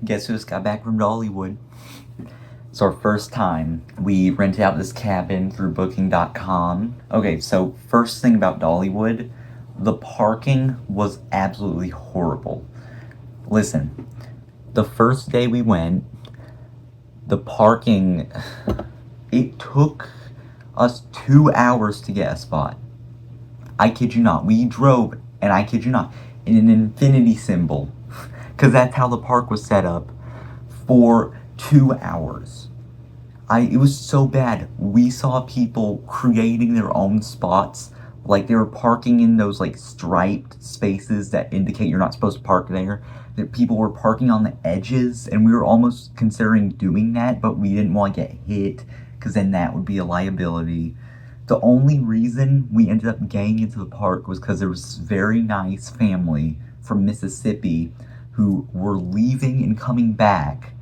Guess who just got back from Dollywood? It's our first time. We rented out this cabin through booking.com. Okay, so first thing about Dollywood, the parking was absolutely horrible. Listen, the first day we went, the parking, it took us 2 hours to get a spot. I kid you not. We drove, and I kid you not, in an infinity symbol, because that's how the park was set up, for 2 hours. It was so bad. We saw people creating their own spots. Like, they were parking in those, like, striped spaces that indicate you're not supposed to park there. That people were parking on the edges, and we were almost considering doing that, but we didn't want to get hit, because then that would be a liability. The only reason we ended up getting into the park was because there was this very nice family from Mississippi who were leaving and coming back,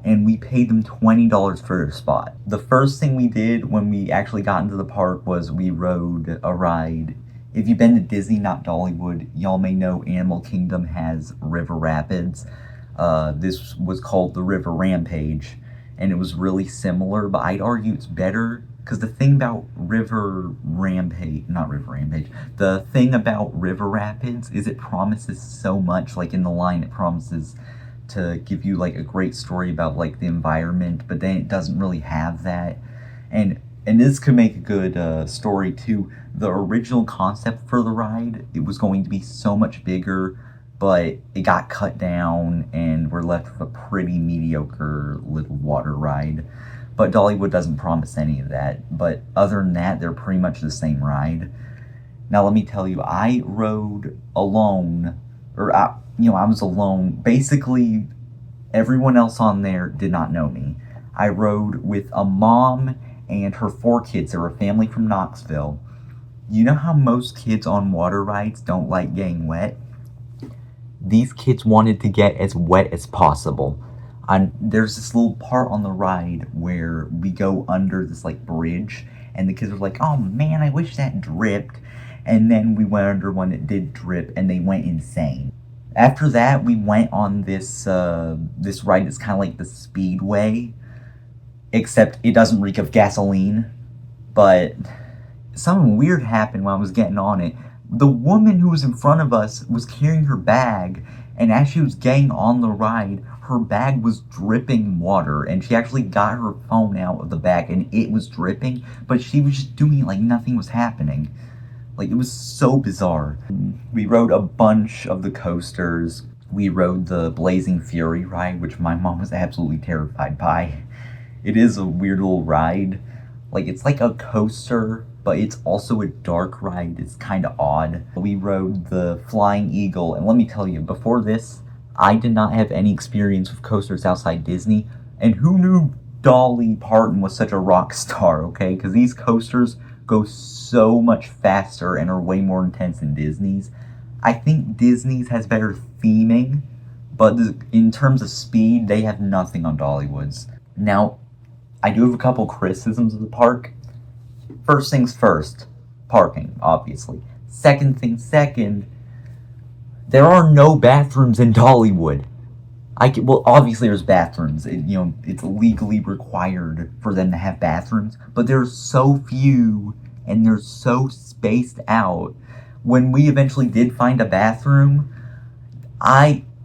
and we paid them $20 for their spot. The first thing we did when we actually got into the park was we rode a ride. If you've been to Disney, not Dollywood, y'all may know Animal Kingdom has river rapids. This was called the River Rampage, and it was really similar, but I'd argue it's better, because the thing about the thing about River Rapids is it promises so much. Like, in the line, it promises to give you, like, a great story about, like, the environment, but then it doesn't really have that. And this could make a good story, too. The original concept for the ride, it was going to be so much bigger, but it got cut down, and we're left with a pretty mediocre little water ride. But Dollywood doesn't promise any of that. But other than that, they're pretty much the same ride. Now, let me tell you, I rode alone, I was alone. Basically, everyone else on there did not know me. I rode with a mom and her 4 kids. They were a family from Knoxville. You know how most kids on water rides don't like getting wet? These kids wanted to get as wet as possible. There's this little part on the ride where we go under this, like, bridge, and the kids were like, "Oh man, I wish that dripped." And then we went under one that did drip, and they went insane. After that, we went on this ride that's kind of like the Speedway, except it doesn't reek of gasoline. But something weird happened when I was getting on it. The woman who was in front of us was carrying her bag, and as she was getting on the ride, her bag was dripping water, and she actually got her phone out of the bag, and it was dripping, but she was just doing it like nothing was happening. Like, it was so bizarre. We rode a bunch of the coasters. We rode the Blazing Fury ride, which my mom was absolutely terrified by. It is a weird little ride. Like, it's like a coaster, but it's also a dark ride. It's kind of odd. We rode the Flying Eagle, and let me tell you, before this, I did not have any experience with coasters outside Disney, and who knew Dolly Parton was such a rock star, okay? Because these coasters go so much faster and are way more intense than Disney's. I think Disney's has better theming, but in terms of speed, they have nothing on Dollywood's. Now, I do have a couple criticisms of the park. First things first, parking, obviously. Second thing second, there are no bathrooms in Dollywood. Well, obviously there's bathrooms. It's legally required for them to have bathrooms, but there's so few, and they're so spaced out. When we eventually did find a bathroom,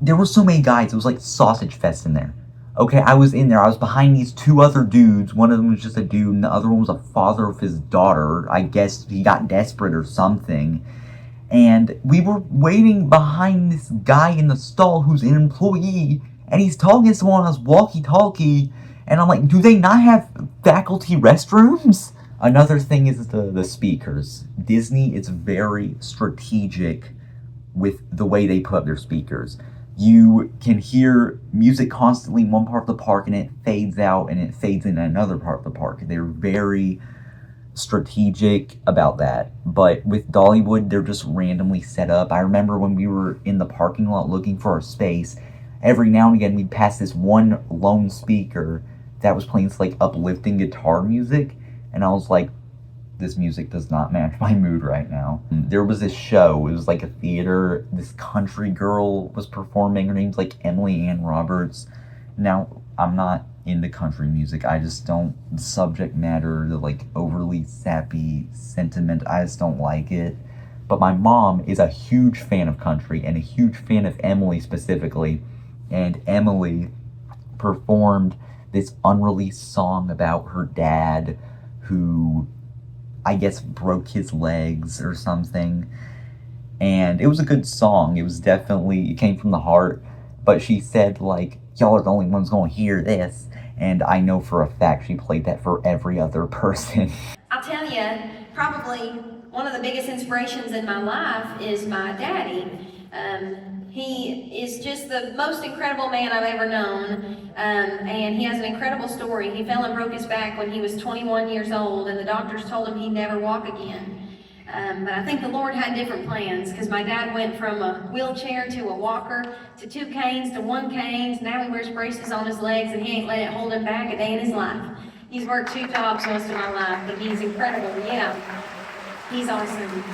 there were so many guys. It was like sausage fest in there. Okay, I was in there. I was behind these 2 other dudes. One of them was just a dude, and the other one was a father of his daughter. I guess he got desperate or something. And we were waiting behind this guy in the stall who's an employee, and he's talking to someone on his walkie-talkie, and I'm like, do they not have faculty restrooms? Another thing is the speakers. Disney is very strategic with the way they put up their speakers. You can hear music constantly in one part of the park, and it fades out, and it fades in another part of the park. They're very strategic about that. But with Dollywood, they're just randomly set up. I remember when we were in the parking lot looking for a space, every now and again we'd pass this one lone speaker that was playing this, like, uplifting guitar music, and I was like, this music does not match my mood right now. There was this show, it was like a theater, this country girl was performing, her name's like Emily Ann Roberts. Now, I'm not into country music, I just don't, the subject matter, the like overly sappy sentiment, I just don't like it. But my mom is a huge fan of country and a huge fan of Emily specifically, and Emily performed this unreleased song about her dad who I guess broke his legs or something. And it was a good song. It was definitely, it came from the heart. But she said, like, y'all are the only ones going to hear this. And I know for a fact she played that for every other person. I'll tell you, probably one of the biggest inspirations in my life is my daddy. He is just the most incredible man I've ever known, and he has an incredible story. He fell and broke his back when he was 21 years old, and the doctors told him he'd never walk again. But I think the Lord had different plans, because my dad went from a wheelchair to a walker to 2 canes to 1 cane. Now he wears braces on his legs, and he ain't let it hold him back a day in his life. He's worked 2 jobs most of my life, but he's incredible. Yeah, he's awesome.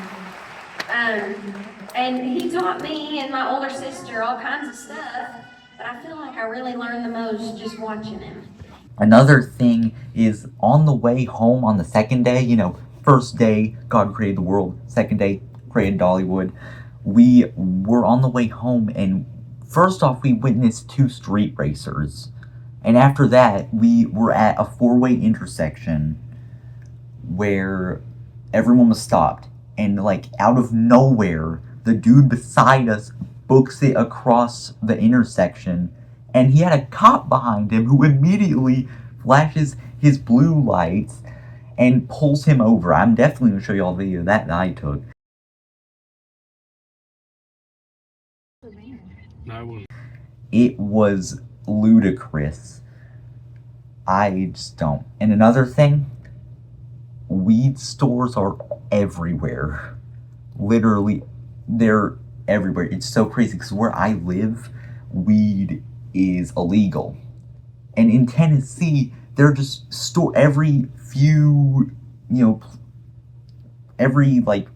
And he taught me and my older sister all kinds of stuff, but I feel like I really learned the most just watching him. Another thing is on the way home on the second day, you know, first day, God created the world, second day, created Dollywood. We were on the way home, and first off, we witnessed 2 street racers. And after that, we were at a 4-way intersection where everyone was stopped. And like out of nowhere, the dude beside us books it across the intersection, and he had a cop behind him who immediately flashes his blue lights and pulls him over. I'm definitely going to show you all a video of that I took. It was ludicrous. I just don't. And another thing, weed stores are everywhere. Literally, they're everywhere. It's so crazy because where I live, weed is illegal. And in Tennessee, they're just every few, every like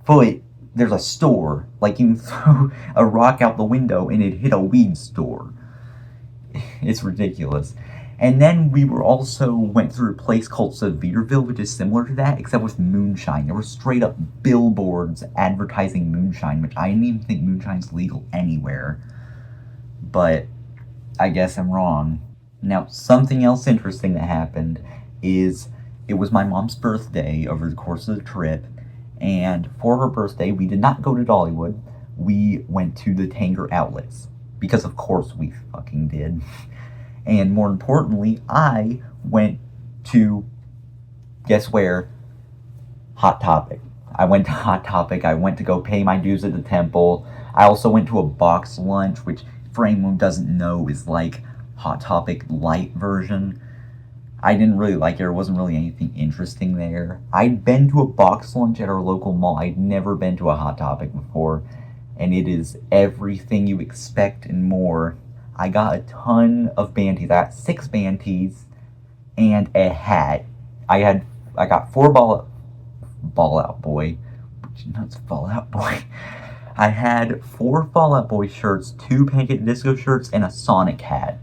foot, there's a store. Like you can throw a rock out the window and it hit a weed store. It's ridiculous. And then we went through a place called Sevierville, which is similar to that, except with moonshine. There were straight up billboards advertising moonshine, which I didn't even think moonshine's legal anywhere. But I guess I'm wrong. Now, something else interesting that happened is it was my mom's birthday over the course of the trip, and for her birthday, we did not go to Dollywood. We went to the Tanger Outlets, because of course we fucking did. And more importantly, I went to, guess where? Hot Topic. I went to Hot Topic. I went to go pay my dues at the temple. I also went to a box lunch, which for anyone who doesn't know is like Hot Topic light version. I didn't really like it. There wasn't really anything interesting there. I'd been to a box lunch at our local mall. I'd never been to a Hot Topic before. And it is everything you expect and more. I got a ton of band tees. I got 6 band tees and a hat. I got 4 Ball Out Boy. Nuts, Fall Out Boy. I had 4 Fall Out Boy shirts, 2 Pancake Disco shirts, and a Sonic hat.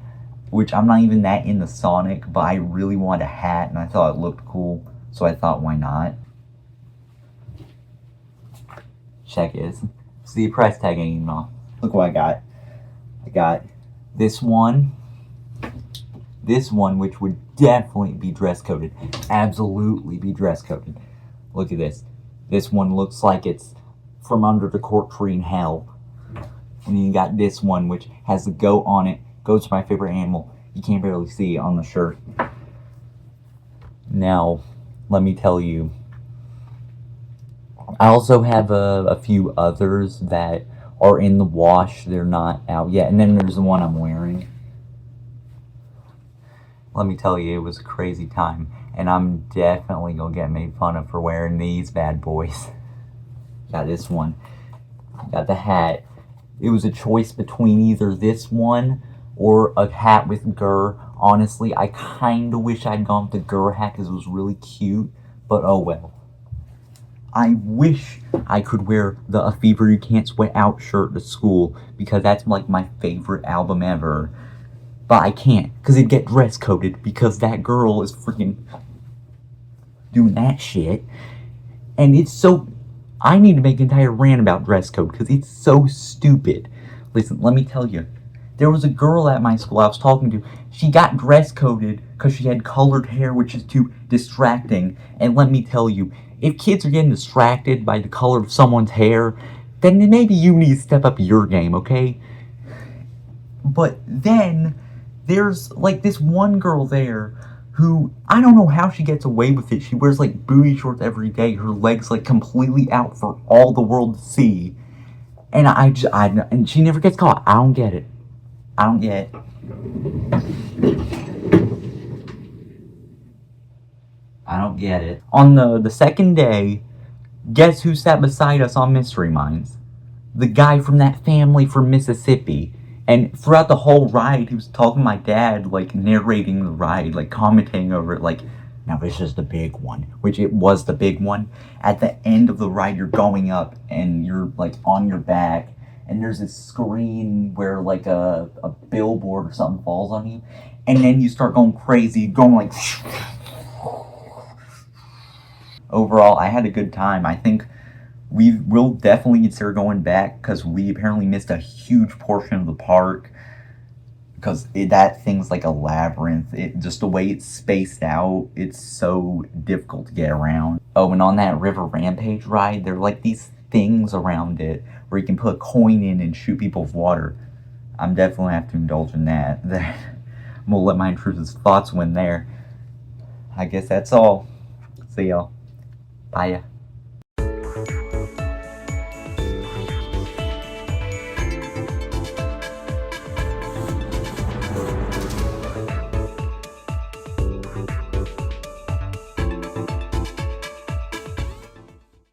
Which I'm not even that into Sonic, but I really wanted a hat and I thought it looked cool. So I thought, why not? Check it. See the price tag ain't even off. Look what I got. I got this one, which would definitely be dress coded. Absolutely be dress coded. Look at this. This one looks like it's from under the cork tree in hell. And then you got this one, which has the goat on it. Goat's my favorite animal. You can't barely see it on the shirt. Now, let me tell you. I also have a few others that are in the wash. They're not out yet. And then there's the one I'm wearing. Let me tell you, it was a crazy time. And I'm definitely going to get made fun of for wearing these bad boys. Got this one. Got the hat. It was a choice between either this one or a hat with Gurr. Honestly, I kind of wish I'd gone with the Gurr hat because it was really cute. But oh well. I wish I could wear the A Fever You Can't Sweat Out shirt to school because that's like my favorite album ever. But I can't because it'd get dress coded because that girl is freaking doing that shit. And it's so... I need to make an entire rant about dress code because it's so stupid. Listen, let me tell you. There was a girl at my school I was talking to. She got dress coded because she had colored hair, which is too distracting. And let me tell you, if kids are getting distracted by the color of someone's hair, then maybe you need to step up your game, okay? But then there's like this one girl there who, I don't know how she gets away with it. She wears like booty shorts every day. Her legs like completely out for all the world to see. And and she never gets caught. I don't get it. I don't get it. I don't get it. On the second day, guess who sat beside us on Mystery Mines? The guy from that family from Mississippi. And throughout the whole ride, he was talking to my dad, like, narrating the ride, like, commenting over it, like, now this is the big one. Which it was the big one. At the end of the ride, you're going up, and you're, like, on your back. And there's this screen where, like, a billboard or something falls on you. And then you start going crazy, going, like... Overall, I had a good time. I think we'll definitely consider going back because we apparently missed a huge portion of the park because that thing's like a labyrinth. Just the way it's spaced out, it's so difficult to get around. Oh, and on that River Rampage ride, there are like these things around it where you can put a coin in and shoot people with water. I'm definitely gonna have to indulge in that. I'm gonna let my intrusive thoughts win there. I guess that's all. See y'all. Bye.